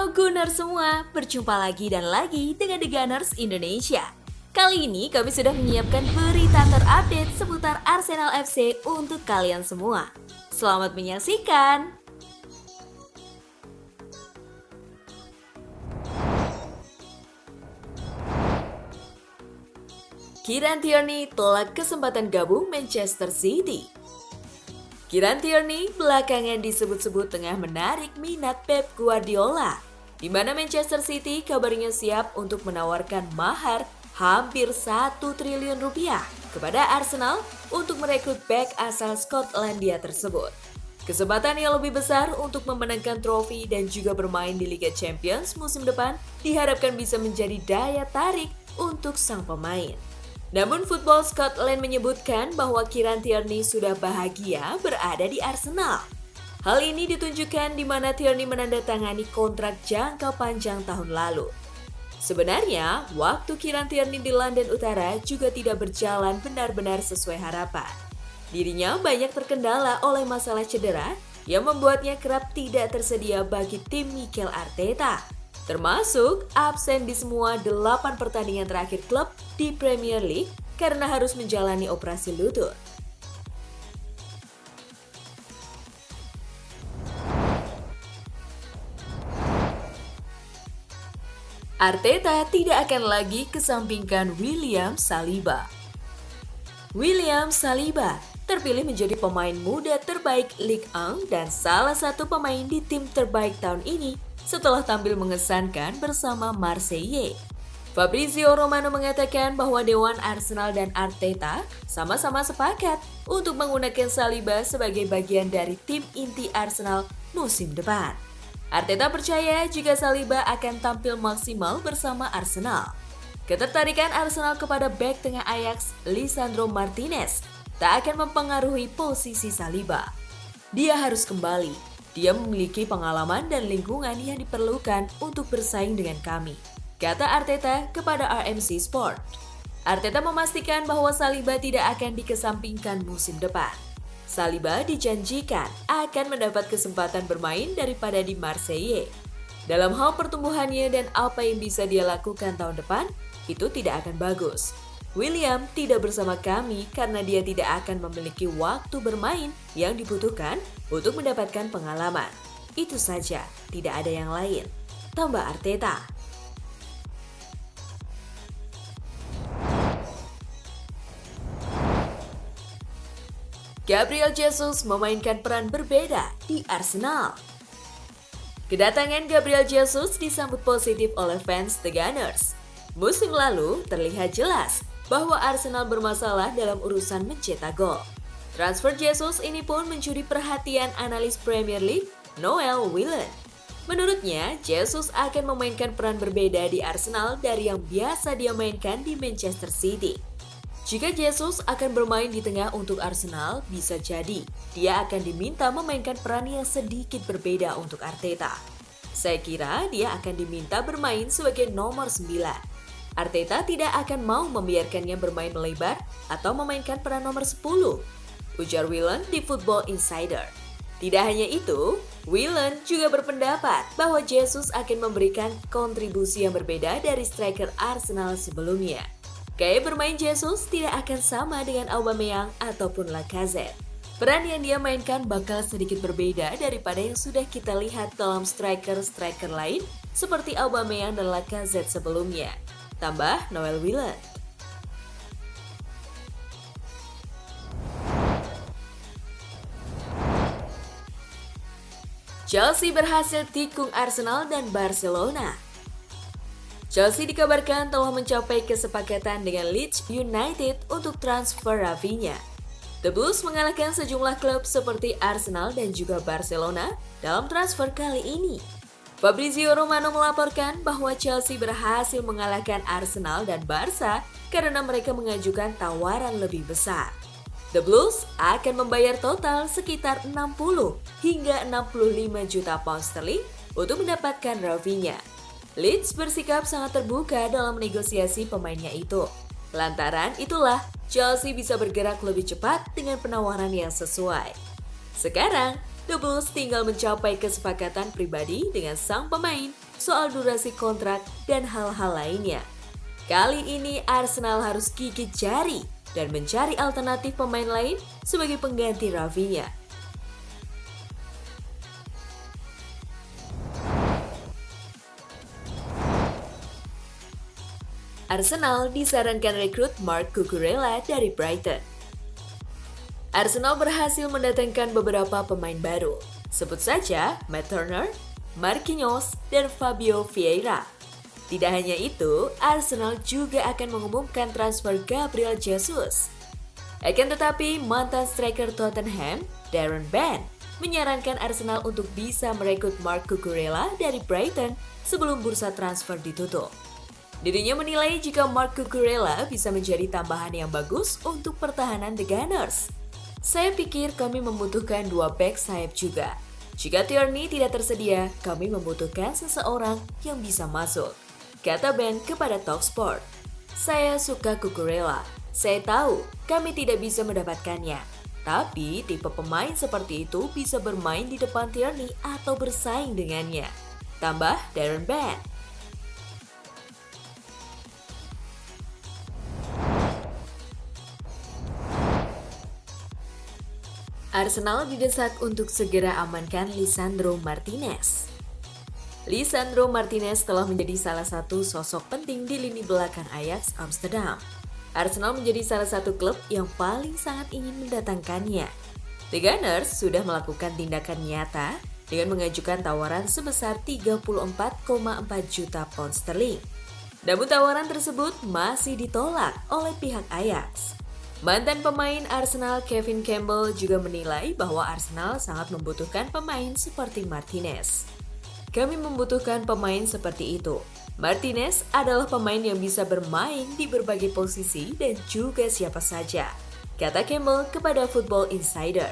Halo Gunners semua, berjumpa lagi dan lagi dengan The Gunners Indonesia. Kali ini kami sudah menyiapkan berita terupdate seputar Arsenal FC untuk kalian semua. Selamat menyaksikan! Kieran Tierney tolak kesempatan gabung Manchester City. Kieran Tierney belakangan disebut-sebut tengah menarik minat Pep Guardiola, di mana Manchester City kabarnya siap untuk menawarkan mahar hampir 1 triliun rupiah kepada Arsenal untuk merekrut bek asal Skotlandia tersebut. Kesempatan yang lebih besar untuk memenangkan trofi dan juga bermain di Liga Champions musim depan diharapkan bisa menjadi daya tarik untuk sang pemain. Namun Football Scotland menyebutkan bahwa Kieran Tierney sudah bahagia berada di Arsenal. Hal ini ditunjukkan di mana Tierney menandatangani kontrak jangka panjang tahun lalu. Sebenarnya, waktu Kieran Tierney di London Utara juga tidak berjalan benar-benar sesuai harapan. Dirinya banyak terkendala oleh masalah cedera yang membuatnya kerap tidak tersedia bagi tim Mikel Arteta, termasuk absen di semua 8 pertandingan terakhir klub di Premier League karena harus menjalani operasi lutut. Arteta tidak akan lagi kesampingkan William Saliba. William Saliba terpilih menjadi pemain muda terbaik Ligue 1 dan salah satu pemain di tim terbaik tahun ini setelah tampil mengesankan bersama Marseille. Fabrizio Romano mengatakan bahwa Dewan Arsenal dan Arteta sama-sama sepakat untuk menggunakan Saliba sebagai bagian dari tim inti Arsenal musim depan. Arteta percaya jika Saliba akan tampil maksimal bersama Arsenal. Ketertarikan Arsenal kepada bek tengah Ajax, Lisandro Martinez, tak akan mempengaruhi posisi Saliba. Dia harus kembali. Dia memiliki pengalaman dan lingkungan yang diperlukan untuk bersaing dengan kami, kata Arteta kepada RMC Sport. Arteta memastikan bahwa Saliba tidak akan dikesampingkan musim depan. Saliba dijanjikan akan mendapat kesempatan bermain daripada di Marseille. Dalam hal pertumbuhannya dan apa yang bisa dia lakukan tahun depan, itu tidak akan bagus. William tidak bersama kami karena dia tidak akan memiliki waktu bermain yang dibutuhkan untuk mendapatkan pengalaman. Itu saja, tidak ada yang lain, tambah Arteta. Gabriel Jesus memainkan peran berbeda di Arsenal. Kedatangan Gabriel Jesus disambut positif oleh fans The Gunners. Musim lalu terlihat jelas bahwa Arsenal bermasalah dalam urusan mencetak gol. Transfer Jesus ini pun mencuri perhatian analis Premier League, Noel Whelan. Menurutnya, Jesus akan memainkan peran berbeda di Arsenal dari yang biasa dia mainkan di Manchester City. Jika Jesus akan bermain di tengah untuk Arsenal, bisa jadi dia akan diminta memainkan peran yang sedikit berbeda untuk Arteta. Saya kira dia akan diminta bermain sebagai nomor 9. Arteta tidak akan mau membiarkannya bermain melebar atau memainkan peran nomor 10, ujar Whelan di Football Insider. Tidak hanya itu, Whelan juga berpendapat bahwa Jesus akan memberikan kontribusi yang berbeda dari striker Arsenal sebelumnya. Gaya bermain Jesus tidak akan sama dengan Aubameyang ataupun Lacazette. Peran yang dia mainkan bakal sedikit berbeda daripada yang sudah kita lihat dalam striker-striker lain seperti Aubameyang dan Lacazette sebelumnya, tambah Noel Whelan. Chelsea berhasil tikung Arsenal dan Barcelona. Chelsea dikabarkan telah mencapai kesepakatan dengan Leeds United untuk transfer Rafinha. The Blues mengalahkan sejumlah klub seperti Arsenal dan juga Barcelona dalam transfer kali ini. Fabrizio Romano melaporkan bahwa Chelsea berhasil mengalahkan Arsenal dan Barca karena mereka mengajukan tawaran lebih besar. The Blues akan membayar total sekitar 60 hingga 65 juta pound sterling untuk mendapatkan Rafinha. Leeds bersikap sangat terbuka dalam negosiasi pemainnya itu. Lantaran itulah, Chelsea bisa bergerak lebih cepat dengan penawaran yang sesuai. Sekarang, The Blues tinggal mencapai kesepakatan pribadi dengan sang pemain soal durasi kontrak, dan hal-hal lainnya. Kali ini Arsenal harus gigit jari dan mencari alternatif pemain lain sebagai pengganti Rafinha. Arsenal disarankan rekrut Marc Cucurella dari Brighton. Arsenal berhasil mendatangkan beberapa pemain baru. Sebut saja Matt Turner, Marquinhos, dan Fabio Vieira. Tidak hanya itu, Arsenal juga akan mengumumkan transfer Gabriel Jesus. Akan tetapi, mantan striker Tottenham, Darren Bent, menyarankan Arsenal untuk bisa merekrut Marc Cucurella dari Brighton sebelum bursa transfer ditutup. Dirinya menilai jika Marc Cucurella bisa menjadi tambahan yang bagus untuk pertahanan The Gunners. Saya pikir kami membutuhkan dua bek sayap juga. Jika Tierney tidak tersedia, kami membutuhkan seseorang yang bisa masuk, kata Ben kepada Talksport. Saya suka Cucurella. Saya tahu kami tidak bisa mendapatkannya. Tapi tipe pemain seperti itu bisa bermain di depan Tierney atau bersaing dengannya, tambah Darren Bent. Arsenal didesak untuk segera amankan Lisandro Martinez. Lisandro Martinez telah menjadi salah satu sosok penting di lini belakang Ajax Amsterdam. Arsenal menjadi salah satu klub yang paling sangat ingin mendatangkannya. The Gunners sudah melakukan tindakan nyata dengan mengajukan tawaran sebesar 34,4 juta pound sterling. Namun tawaran tersebut masih ditolak oleh pihak Ajax. Mantan pemain Arsenal Kevin Campbell juga menilai bahwa Arsenal sangat membutuhkan pemain seperti Martinez. Kami membutuhkan pemain seperti itu. Martinez adalah pemain yang bisa bermain di berbagai posisi dan juga siapa saja, kata Campbell kepada Football Insider.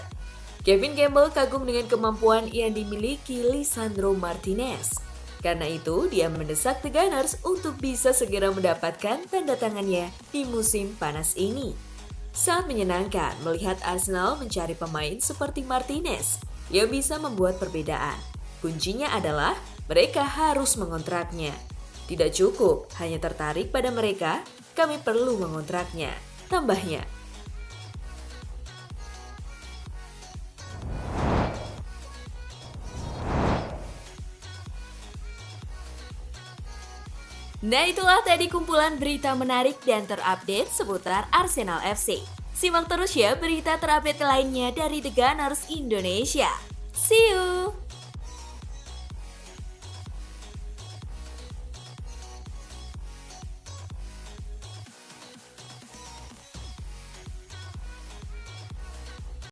Kevin Campbell kagum dengan kemampuan yang dimiliki Lisandro Martinez. Karena itu, dia mendesak The Gunners untuk bisa segera mendapatkan tanda tangannya di musim panas ini. Sangat menyenangkan melihat Arsenal mencari pemain seperti Martinez yang bisa membuat perbedaan. Kuncinya adalah mereka harus mengontraknya. Tidak cukup hanya tertarik pada mereka, kami perlu mengontraknya, tambahnya. Nah, itulah tadi kumpulan berita menarik dan terupdate seputar Arsenal FC. Simak terus ya berita terupdate lainnya dari The Gunners Indonesia. See you!